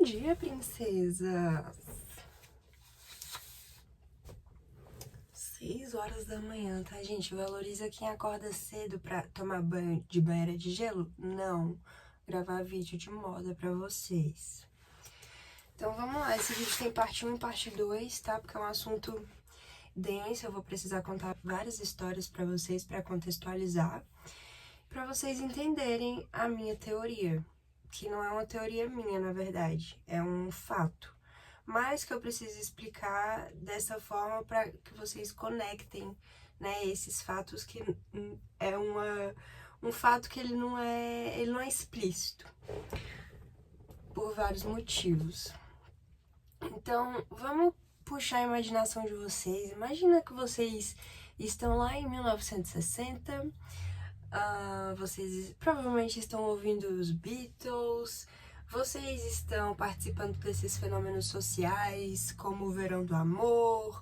dia, princesas! 6 horas da manhã, tá, gente? Valoriza quem acorda cedo pra tomar banho de banheira de gelo? Não. Gravar vídeo de moda pra vocês. Então vamos lá, esse vídeo tem parte 1 e parte 2, tá? Porque é um assunto denso, eu vou precisar contar várias histórias pra vocês pra contextualizar, pra vocês entenderem a minha teoria, que não é uma teoria minha, na verdade, é um fato, mas que eu preciso explicar dessa forma para que vocês conectem, né, esses fatos, que é um fato que ele não é explícito, por vários motivos. Então, vamos puxar a imaginação de vocês. Imagina que vocês estão lá em 1960, vocês provavelmente estão ouvindo os Beatles, vocês estão participando desses fenômenos sociais, como o Verão do Amor,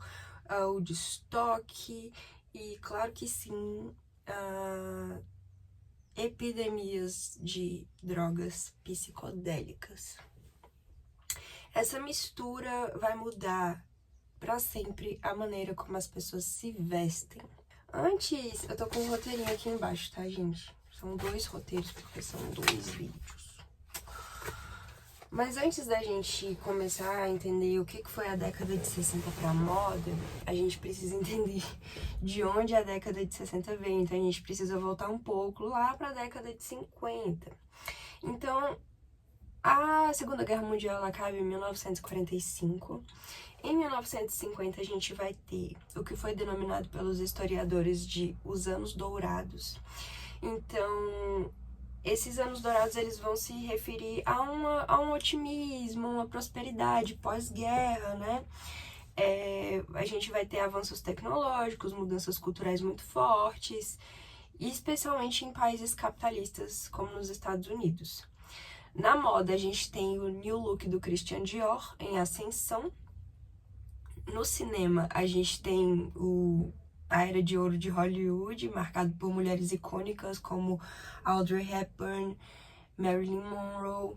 o Woodstock, e claro que sim, epidemias de drogas psicodélicas. Essa mistura vai mudar para sempre a maneira como as pessoas se vestem. Antes, eu tô com um roteirinho aqui embaixo, tá, gente? São 2 roteiros, porque são 2 vídeos. Mas antes da gente começar a entender o que foi a década de 60 pra moda, a gente precisa entender de onde a década de 60 veio. Então, a gente precisa voltar um pouco lá pra década de 50. Então, a Segunda Guerra Mundial ela acaba em 1945. Em 1950 a gente vai ter o que foi denominado pelos historiadores de os Anos Dourados. Então, esses Anos Dourados eles vão se referir a um otimismo, uma prosperidade pós-guerra, né? A gente vai ter avanços tecnológicos, mudanças culturais muito fortes, especialmente em países capitalistas como nos Estados Unidos. Na moda, a gente tem o New Look do Christian Dior em ascensão. No cinema, a gente tem a Era de Ouro de Hollywood, marcado por mulheres icônicas como Audrey Hepburn, Marilyn Monroe.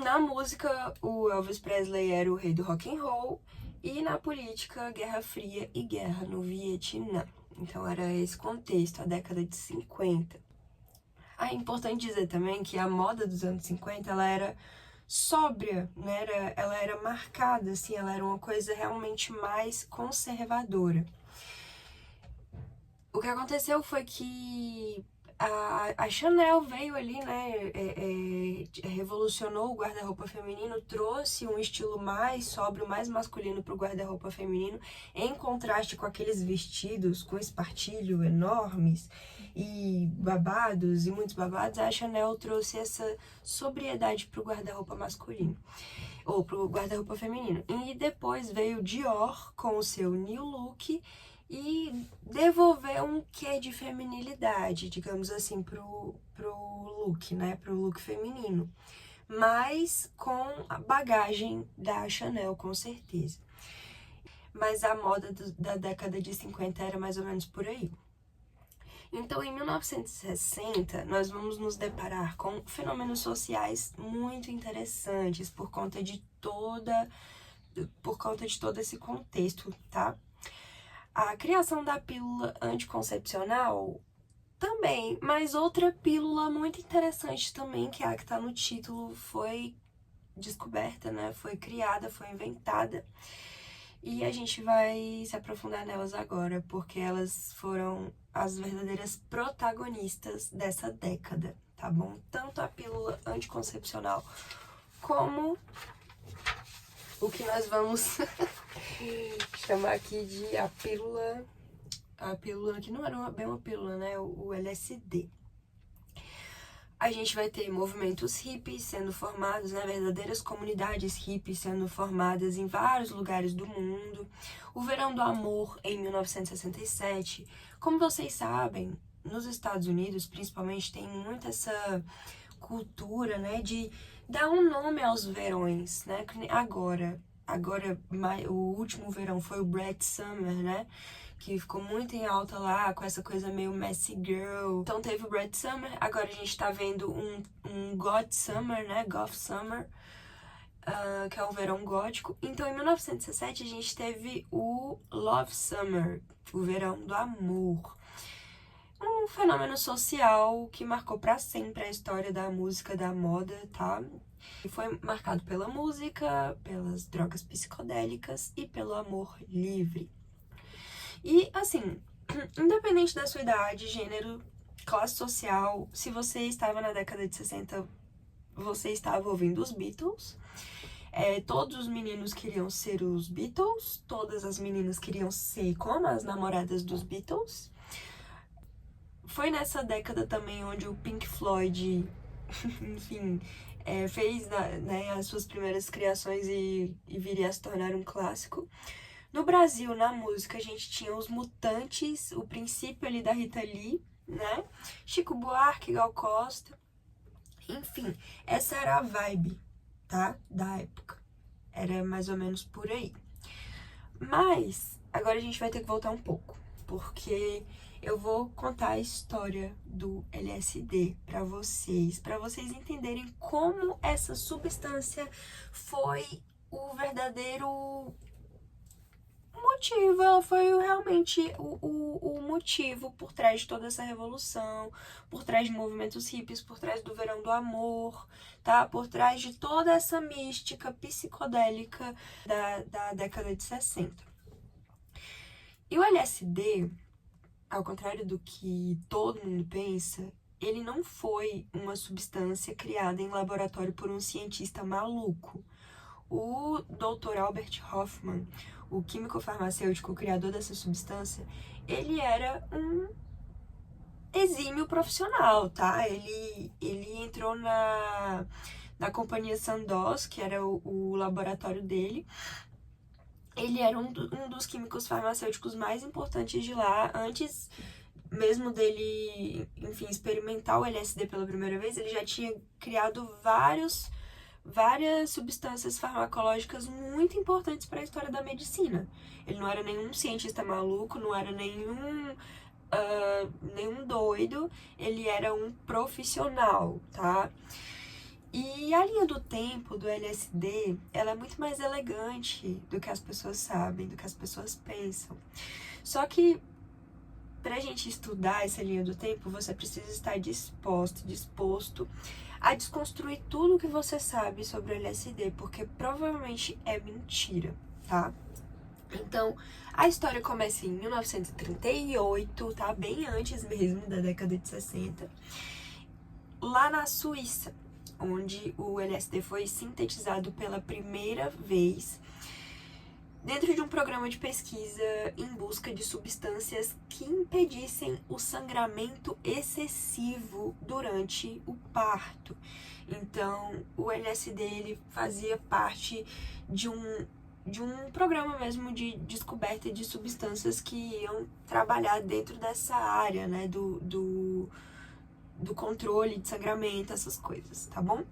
Na música, o Elvis Presley era o rei do rock and roll. E na política, Guerra Fria e guerra no Vietnã. Então era esse contexto, a década de 50. É importante dizer também que a moda dos anos 50, ela era sóbria, né? Ela era marcada, assim, ela era uma coisa realmente mais conservadora. O que aconteceu foi que a Chanel veio ali, né, revolucionou o guarda-roupa feminino, trouxe um estilo mais sóbrio, mais masculino para o guarda-roupa feminino, em contraste com aqueles vestidos com espartilho enormes e babados, e muitos babados. A Chanel trouxe essa sobriedade para o guarda-roupa masculino, ou para o guarda-roupa feminino. E depois veio Dior com o seu New Look, e devolver um quê de feminilidade, digamos assim, pro look, né, pro look feminino, mas com a bagagem da Chanel, com certeza. Mas a moda da década de 50 era mais ou menos por aí. Então, em 1960, nós vamos nos deparar com fenômenos sociais muito interessantes por conta de todo esse contexto, tá? A criação da pílula anticoncepcional também, mas outra pílula muito interessante também, que é a que está no título, foi descoberta, né? Foi criada, foi inventada. E a gente vai se aprofundar nelas agora, porque elas foram as verdadeiras protagonistas dessa década, tá bom? Tanto a pílula anticoncepcional como o que nós vamos chamar aqui de a pílula que não era bem uma pílula, né? O LSD. A gente vai ter movimentos hippies sendo formados, né? Verdadeiras comunidades hippies sendo formadas em vários lugares do mundo. O Verão do Amor, em 1967. Como vocês sabem, nos Estados Unidos, principalmente, tem muito essa cultura, né? De dar um nome aos verões, né? Agora, o último verão foi o Brad Summer, né? que ficou muito em alta lá, com essa coisa meio messy girl. Então teve o Red Summer, agora a gente tá vendo um God Summer, né, Goth Summer, que é o verão gótico. Então em 1917 a gente teve o Love Summer, o verão do amor. Um fenômeno social que marcou pra sempre a história da música, da moda, tá? E foi marcado pela música, pelas drogas psicodélicas e pelo amor livre. E, assim, independente da sua idade, gênero, classe social, se você estava na década de 60, você estava ouvindo os Beatles. Todos os meninos queriam ser os Beatles, todas as meninas queriam ser como as namoradas dos Beatles. Foi nessa década também onde o Pink Floyd, enfim, fez né, as suas primeiras criações e viria a se tornar um clássico. No Brasil, na música, a gente tinha os Mutantes, o princípio ali da Rita Lee, né? Chico Buarque, Gal Costa. Enfim, essa era a vibe, tá? Da época. Era mais ou menos por aí. Mas, agora a gente vai ter que voltar um pouco, porque eu vou contar a história do LSD para vocês entenderem como essa substância foi o verdadeiro motivo, ela foi realmente o motivo por trás de toda essa revolução, por trás de movimentos hippies, por trás do verão do amor, tá? Por trás de toda essa mística psicodélica da década de 60. E o LSD, ao contrário do que todo mundo pensa, ele não foi uma substância criada em laboratório por um cientista maluco. O Dr. Albert Hofmann, o químico farmacêutico, o criador dessa substância, ele era um exímio profissional, tá? Ele entrou na companhia Sandoz, que era o laboratório dele. Ele era um dos químicos farmacêuticos mais importantes de lá. Antes mesmo dele, enfim, experimentar o LSD pela primeira vez, ele já tinha criado várias substâncias farmacológicas muito importantes para a história da medicina. Ele não era nenhum cientista maluco, não era nenhum doido, ele era um profissional, tá? E a linha do tempo do LSD, ela é muito mais elegante do que as pessoas sabem, do que as pessoas pensam. Só que pra gente estudar essa linha do tempo, você precisa estar disposto a desconstruir tudo o que você sabe sobre o LSD, porque provavelmente é mentira, tá? Então, a história começa em 1938, tá? Bem antes mesmo da década de 60, lá na Suíça, onde o LSD foi sintetizado pela primeira vez dentro de um programa de pesquisa em busca de substâncias que impedissem o sangramento excessivo durante o parto. Então, o LSD ele fazia parte de um programa mesmo de descoberta de substâncias que iam trabalhar dentro dessa área, né, do controle de sangramento, essas coisas, tá bom?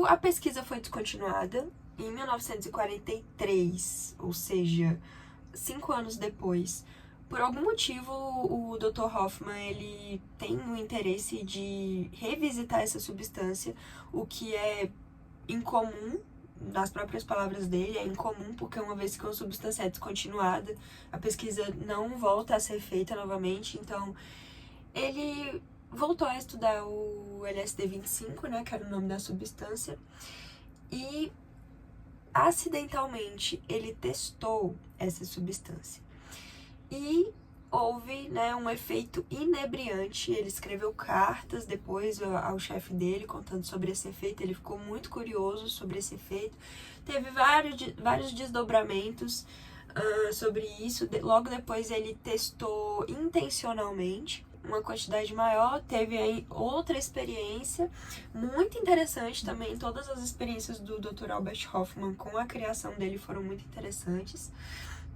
A pesquisa foi descontinuada em 1943, ou seja, 5 anos depois. Por algum motivo, o Dr. Hofmann ele tem o interesse de revisitar essa substância, o que é incomum, nas próprias palavras dele, é incomum, porque uma vez que uma substância é descontinuada, a pesquisa não volta a ser feita novamente, então ele voltou a estudar o LSD-25, né, que era o nome da substância, e acidentalmente ele testou essa substância. E houve, né, um efeito inebriante. Ele escreveu cartas depois ao chefe dele contando sobre esse efeito. Ele ficou muito curioso sobre esse efeito. Teve vários desdobramentos sobre isso. Logo depois ele testou intencionalmente uma quantidade maior, teve aí outra experiência muito interessante também. Todas as experiências do Dr. Albert Hofmann com a criação dele foram muito interessantes,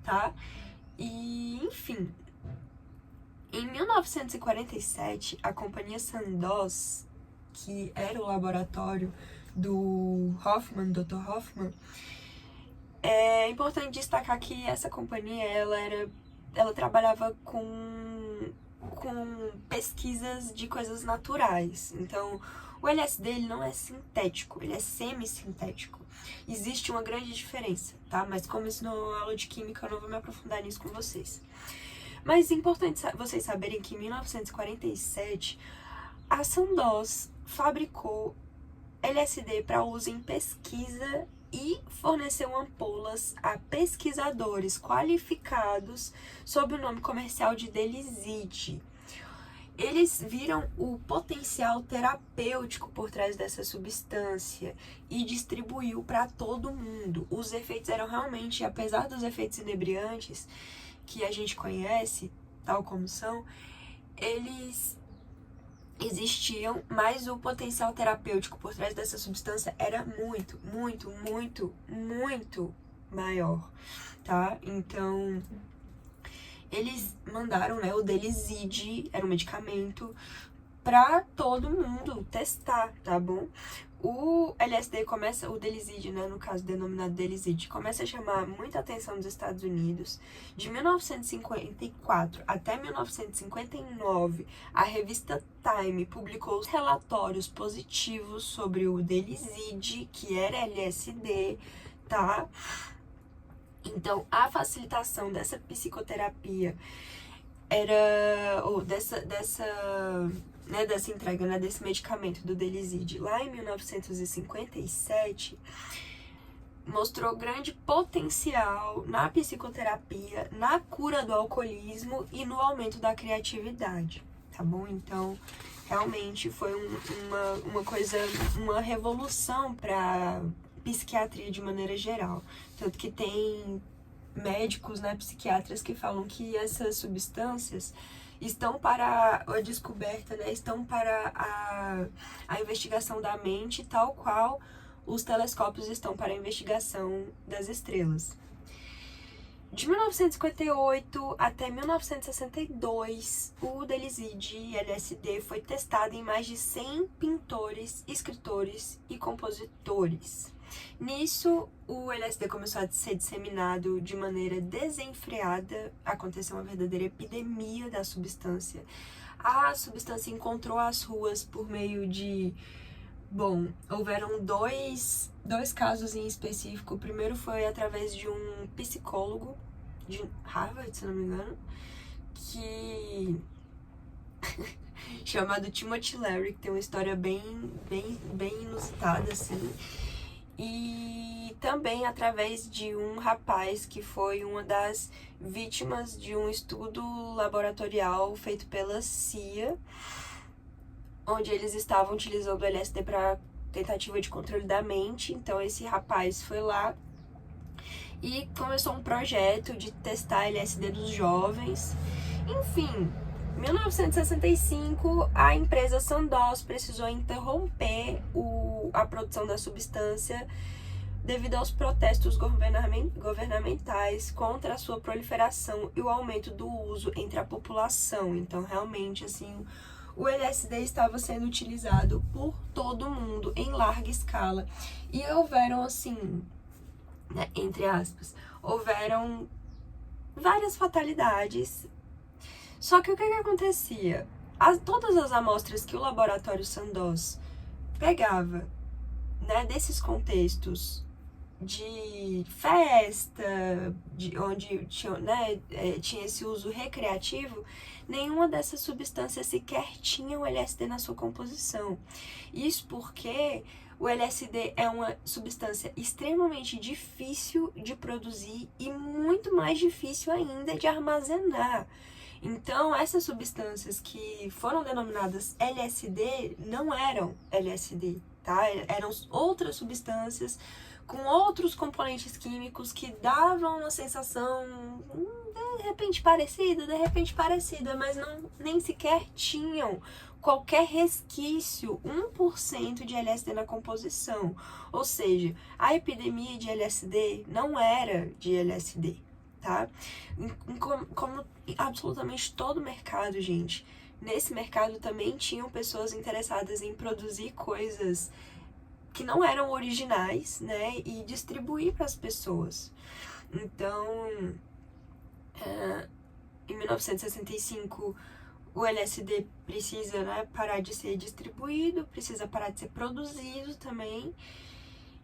tá? E, enfim, em 1947, a companhia Sandoz, que era o laboratório do Hofmann, Dr. Hofmann, É importante destacar que essa companhia, ela trabalhava com pesquisas de coisas naturais. Então, o LSD ele não é sintético, ele é semissintético. Existe uma grande diferença, tá? Mas como isso não é uma aula de química, eu não vou me aprofundar nisso com vocês. Mas é importante vocês saberem que em 1947, a Sandoz fabricou LSD para uso em pesquisa e forneceu ampolas a pesquisadores qualificados sob o nome comercial de Deliside. Eles viram o potencial terapêutico por trás dessa substância e distribuiu para todo mundo. Os efeitos eram realmente, apesar dos efeitos inebriantes que a gente conhece, tal como são, eles existiam, mas o potencial terapêutico por trás dessa substância era muito, muito, muito, muito maior, tá? Então, eles mandaram, né, o Deliside, era um medicamento, pra todo mundo testar, tá bom? O LSD começa, o Deliside, né, no caso denominado Deliside, começa a chamar muita atenção dos Estados Unidos. De 1954 até 1959, a revista Time publicou relatórios positivos sobre o Deliside, que era LSD, tá? Então, a facilitação dessa psicoterapia ou dessa entrega, né, desse medicamento do Deliside lá em 1957 mostrou grande potencial na psicoterapia, na cura do alcoolismo e no aumento da criatividade, tá bom? Então, realmente foi uma revolução para psiquiatria de maneira geral. Tanto que tem médicos, né, psiquiatras que falam que essas substâncias estão para a descoberta, né, estão para a investigação da mente, tal qual os telescópios estão para a investigação das estrelas. De 1958 até 1962, o Deliside LSD foi testado em mais de 100 pintores, escritores e compositores. Nisso, o LSD começou a ser disseminado de maneira desenfreada, aconteceu uma verdadeira epidemia da substância. A substância encontrou as ruas por meio de... Bom, houveram dois casos em específico. O primeiro foi através de um psicólogo de Harvard, se não me engano, que... chamado Timothy Leary, que tem uma história bem inusitada, assim. E também através de um rapaz que foi uma das vítimas de um estudo laboratorial feito pela CIA, onde eles estavam utilizando o LSD para tentativa de controle da mente. Então esse rapaz foi lá e começou um projeto de testar LSD dos jovens. Enfim, em 1965, a empresa Sandoz precisou interromper a produção da substância devido aos protestos governamentais contra a sua proliferação e o aumento do uso entre a população. Então, realmente, assim, o LSD estava sendo utilizado por todo mundo em larga escala. E houveram, assim, né, entre aspas, houveram várias fatalidades. Só que o que acontecia? Todas as amostras que o laboratório Sandoz pegava, né, desses contextos de festa, onde tinha, né, tinha esse uso recreativo, nenhuma dessas substâncias sequer tinha o LSD na sua composição. Isso porque o LSD é uma substância extremamente difícil de produzir e muito mais difícil ainda de armazenar. Então, essas substâncias que foram denominadas LSD não eram LSD, tá? Eram outras substâncias com outros componentes químicos que davam uma sensação de repente parecida, mas nem sequer tinham qualquer resquício, 1% de LSD na composição. Ou seja, a epidemia de LSD não era de LSD. Tá? Como absolutamente todo mercado, gente. Nesse mercado também tinham pessoas interessadas em produzir coisas que não eram originais, né, e distribuir para as pessoas. Então, em 1965, o LSD precisa, né, parar de ser distribuído, precisa parar de ser produzido também.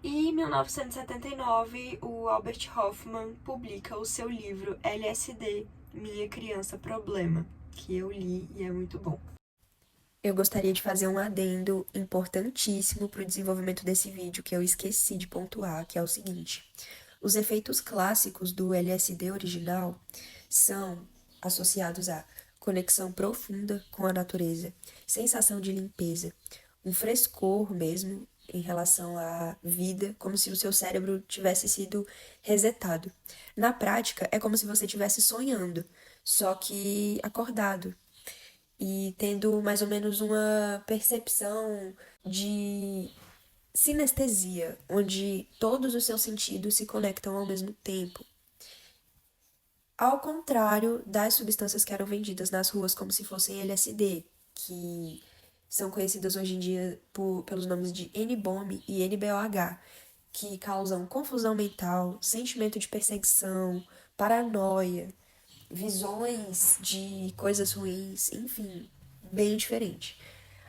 E em 1979, o Albert Hofmann publica o seu livro LSD, Minha Criança Problema, que eu li e é muito bom. Eu gostaria de fazer um adendo importantíssimo para o desenvolvimento desse vídeo que eu esqueci de pontuar, que é o seguinte: os efeitos clássicos do LSD original são associados a conexão profunda com a natureza, sensação de limpeza, um frescor mesmo em relação à vida, como se o seu cérebro tivesse sido resetado. Na prática, é como se você estivesse sonhando, só que acordado e tendo mais ou menos uma percepção de sinestesia, onde todos os seus sentidos se conectam ao mesmo tempo. Ao contrário das substâncias que eram vendidas nas ruas como se fossem LSD, que são conhecidas hoje em dia pelos nomes de N-Bomb e NBOH, que causam confusão mental, sentimento de perseguição, paranoia, visões de coisas ruins, enfim, bem diferente.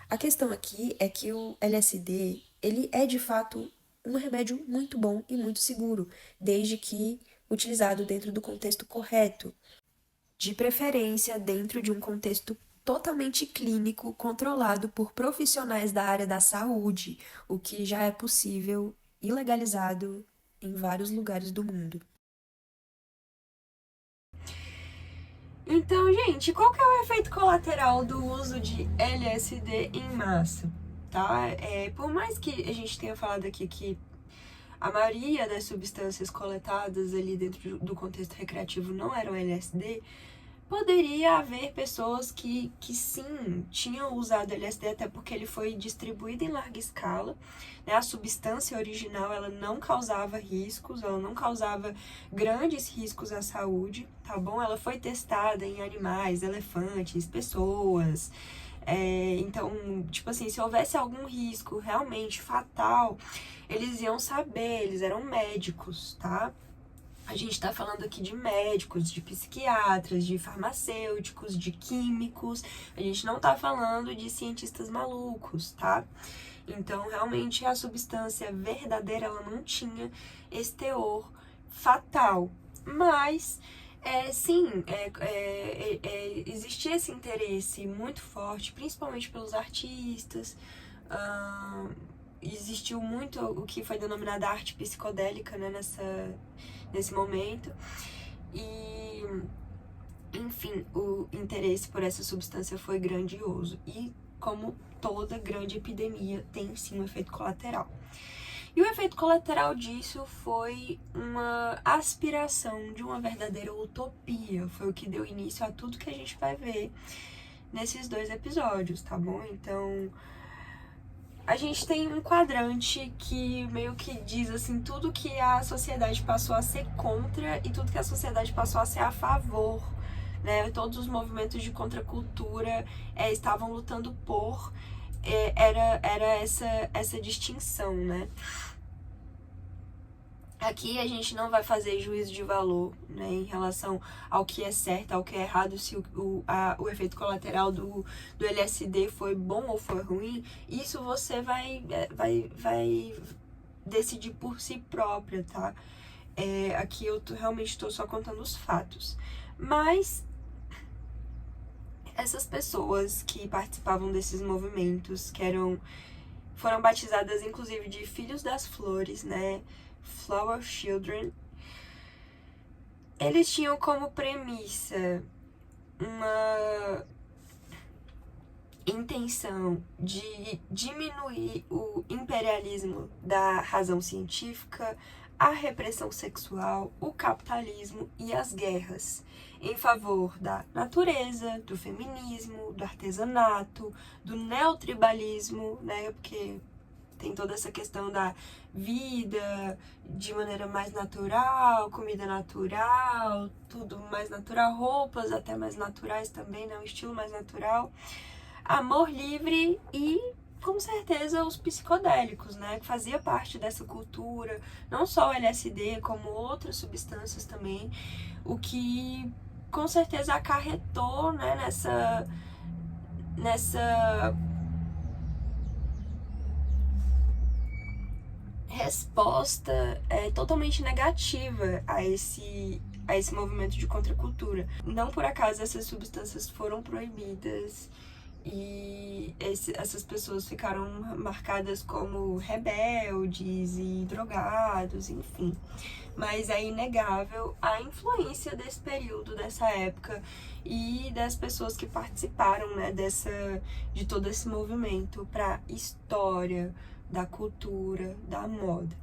A questão aqui é que o LSD, ele é de fato um remédio muito bom e muito seguro, desde que utilizado dentro do contexto correto, de preferência dentro de um contexto totalmente clínico, controlado por profissionais da área da saúde, o que já é possível e legalizado em vários lugares do mundo. Então, gente, qual que é o efeito colateral do uso de LSD em massa, tá? Por mais que a gente tenha falado aqui que a maioria das substâncias coletadas ali dentro do contexto recreativo não eram LSD, poderia haver pessoas que sim, tinham usado LSD, até porque ele foi distribuído em larga escala, né? A substância original, ela não causava riscos, ela não causava grandes riscos à saúde, tá bom? Ela foi testada em animais, elefantes, pessoas. Então, tipo assim, se houvesse algum risco realmente fatal, eles iam saber, eles eram médicos, tá? A gente tá falando aqui de médicos, de psiquiatras, de farmacêuticos, de químicos. A gente não tá falando de cientistas malucos, tá? Então, realmente, a substância verdadeira, ela não tinha esse teor fatal. Mas, sim, existia esse interesse muito forte, principalmente pelos artistas. Existiu muito o que foi denominada arte psicodélica, né, nesse momento. E, enfim, o interesse por essa substância foi grandioso. E, como toda grande epidemia, tem sim um efeito colateral. E o efeito colateral disso foi uma aspiração de uma verdadeira utopia. Foi o que deu início a tudo que a gente vai ver nesses 2 episódios, tá bom? Então, a gente tem um quadrante que meio que diz assim tudo que a sociedade passou a ser contra e tudo que a sociedade passou a ser a favor, né? Todos os movimentos de contracultura estavam lutando por era essa distinção, né? Aqui a gente não vai fazer juízo de valor, né, em relação ao que é certo, ao que é errado, se o efeito colateral do LSD foi bom ou foi ruim. Isso você vai decidir por si própria, tá? Aqui eu realmente estou só contando os fatos. Mas essas pessoas que participavam desses movimentos, foram batizadas inclusive de Filhos das Flores, né? Flower Children, eles tinham como premissa uma intenção de diminuir o imperialismo da razão científica, a repressão sexual, o capitalismo e as guerras, em favor da natureza, do feminismo, do artesanato, do neotribalismo, né? Porque tem toda essa questão da vida de maneira mais natural, comida natural, tudo mais natural, roupas até mais naturais também, né? Um estilo mais natural. Amor livre e com certeza, os psicodélicos, né? Que fazia parte dessa cultura, não só o LSD, como outras substâncias também, o que com certeza acarretou, né, nessa resposta totalmente negativa a esse movimento de contracultura. Não por acaso essas substâncias foram proibidas e essas pessoas ficaram marcadas como rebeldes e drogados, enfim. Mas é inegável a influência desse período, dessa época e das pessoas que participaram, né, de todo esse movimento para a história da cultura, da moda.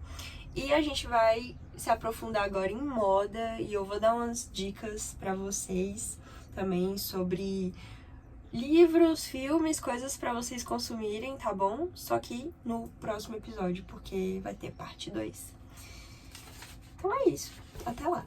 E a gente vai se aprofundar agora em moda e eu vou dar umas dicas para vocês também sobre livros, filmes, coisas para vocês consumirem, tá bom? Só que no próximo episódio, porque vai ter parte 2. Então é isso. Até lá!